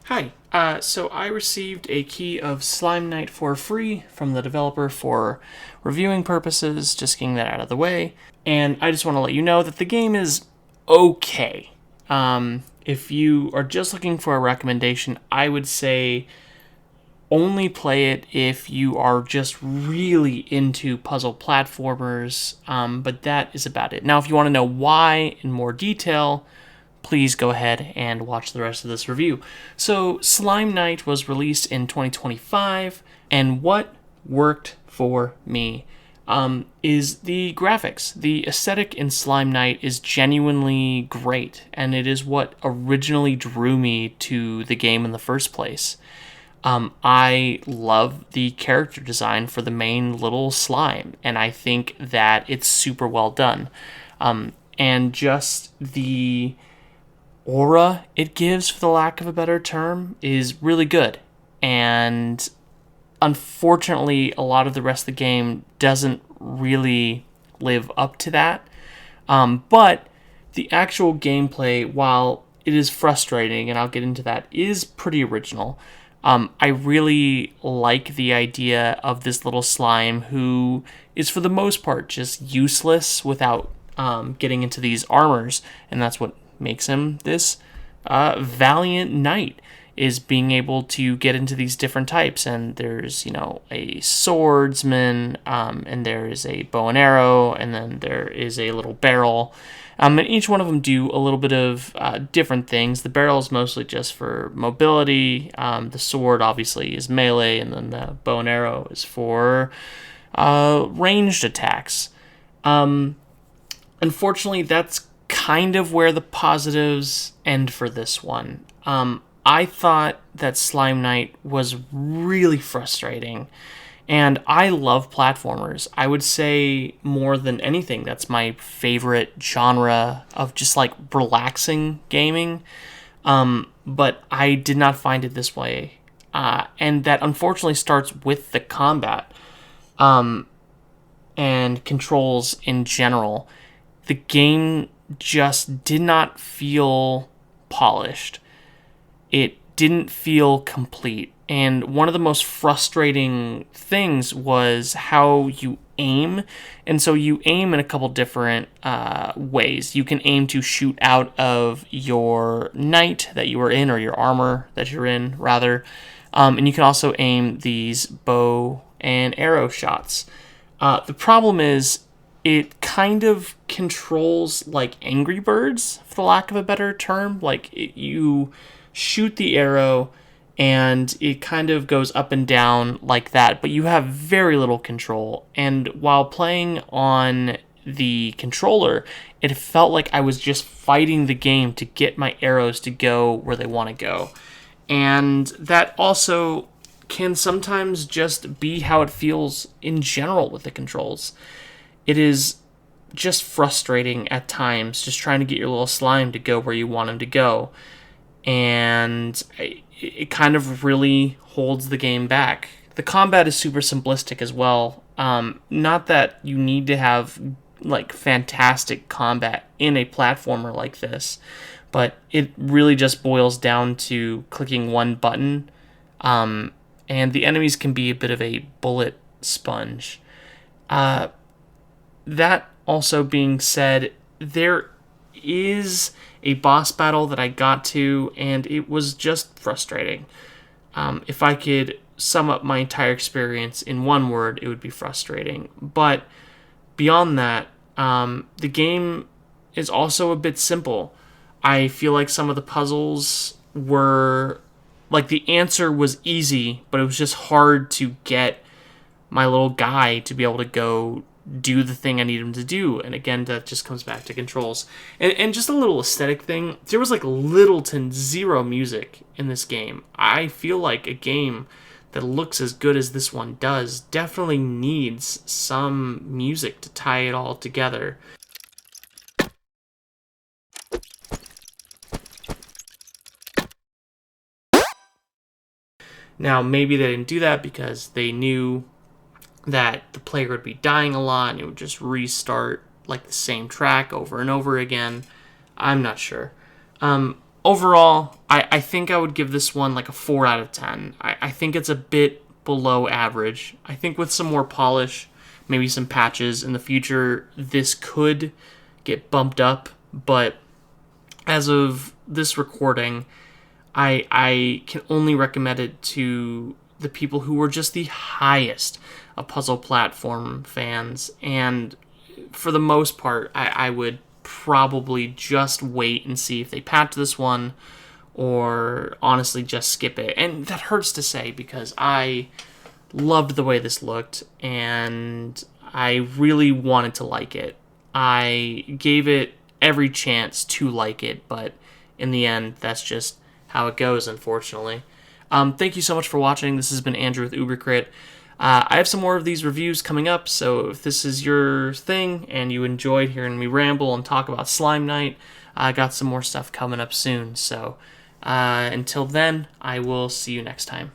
Hi. So I received a key of Slime Night for free from the developer for reviewing purposes, just getting that out of the way. And I just want to let you know that the game is okay. If you are just looking for a recommendation, I would say only play it if you are just really into puzzle platformers, but that is about it. Now, if you want to know why in more detail, please go ahead and watch the rest of this review. So, Slime Night was released in 2025, and what worked for me is the graphics. The aesthetic in Slime Night is genuinely great, and it is what originally drew me to the game in the first place. I love the character design for the main little slime, and I think that it's super well done. And just the aura it gives, for the lack of a better term, is really good. And unfortunately, a lot of the rest of the game doesn't really live up to that. But the actual gameplay, while it is frustrating, and I'll get into that, is pretty original. I really like the idea of this little slime who is, for the most part, just useless without getting into these armors, and that's what makes him this valiant knight, is being able to get into these different types. And there's, a swordsman, and there is a bow and arrow, and then there is a little barrel. And each one of them do a little bit of different things. The barrel is mostly just for mobility. The sword, obviously, is melee, and then the bow and arrow is for ranged attacks. Unfortunately, that's kind of where the positives end for this one. I thought that Slime Night was really frustrating, and I love platformers. I would say more than anything, that's my favorite genre of just like relaxing gaming. But I did not find it this way. And that unfortunately starts with the combat and controls in general. The game just did not feel polished. It didn't feel complete. And one of the most frustrating things was how you aim. And so you aim in a couple different ways. You can aim to shoot out of your knight that you are in, or your armor that you're in, rather. And you can also aim these bow and arrow shots. The problem is, it kind of controls like Angry Birds, for the lack of a better term. You shoot the arrow, and it kind of goes up and down like that, but you have very little control. And while playing on the controller, it felt like I was just fighting the game to get my arrows to go where they want to go. And that also can sometimes just be how it feels in general with the controls. It is just frustrating at times, just trying to get your little slime to go where you want him to go. And it kind of really holds the game back. The combat is super simplistic as well. Not that you need to have like fantastic combat in a platformer like this, but it really just boils down to clicking one button. And the enemies can be a bit of a bullet sponge. That also being said, there is a boss battle that I got to, and it was just frustrating. If I could sum up my entire experience in one word, it would be frustrating. But beyond that, the game is also a bit simple. I feel like some of the puzzles were, like, the answer was easy, but it was just hard to get my little guy to be able to go do the thing I need him to do. And again, that just comes back to controls. And just a little aesthetic thing, there was like little to zero music in this game. I feel like a game that looks as good as this one does definitely needs some music to tie it all together. Now, maybe they didn't do that because they knew that the player would be dying a lot and it would just restart like the same track over and over again. I'm not sure. overall, I think I would give this one like a 4 out of 10. I think it's a bit below average. I think with some more polish, maybe some patches in the future, this could get bumped up, but as of this recording, I can only recommend it to the people who are just the highest of puzzle platform fans, and for the most part, I would probably just wait and see if they patch this one, or honestly just skip it. And that hurts to say because I loved the way this looked, and I really wanted to like it. I gave it every chance to like it, but in the end, that's just how it goes, unfortunately. Thank you so much for watching. This has been Andrew with UberCrit. I have some more of these reviews coming up, so if this is your thing and you enjoyed hearing me ramble and talk about Slime Night, I got some more stuff coming up soon. So until then, I will see you next time.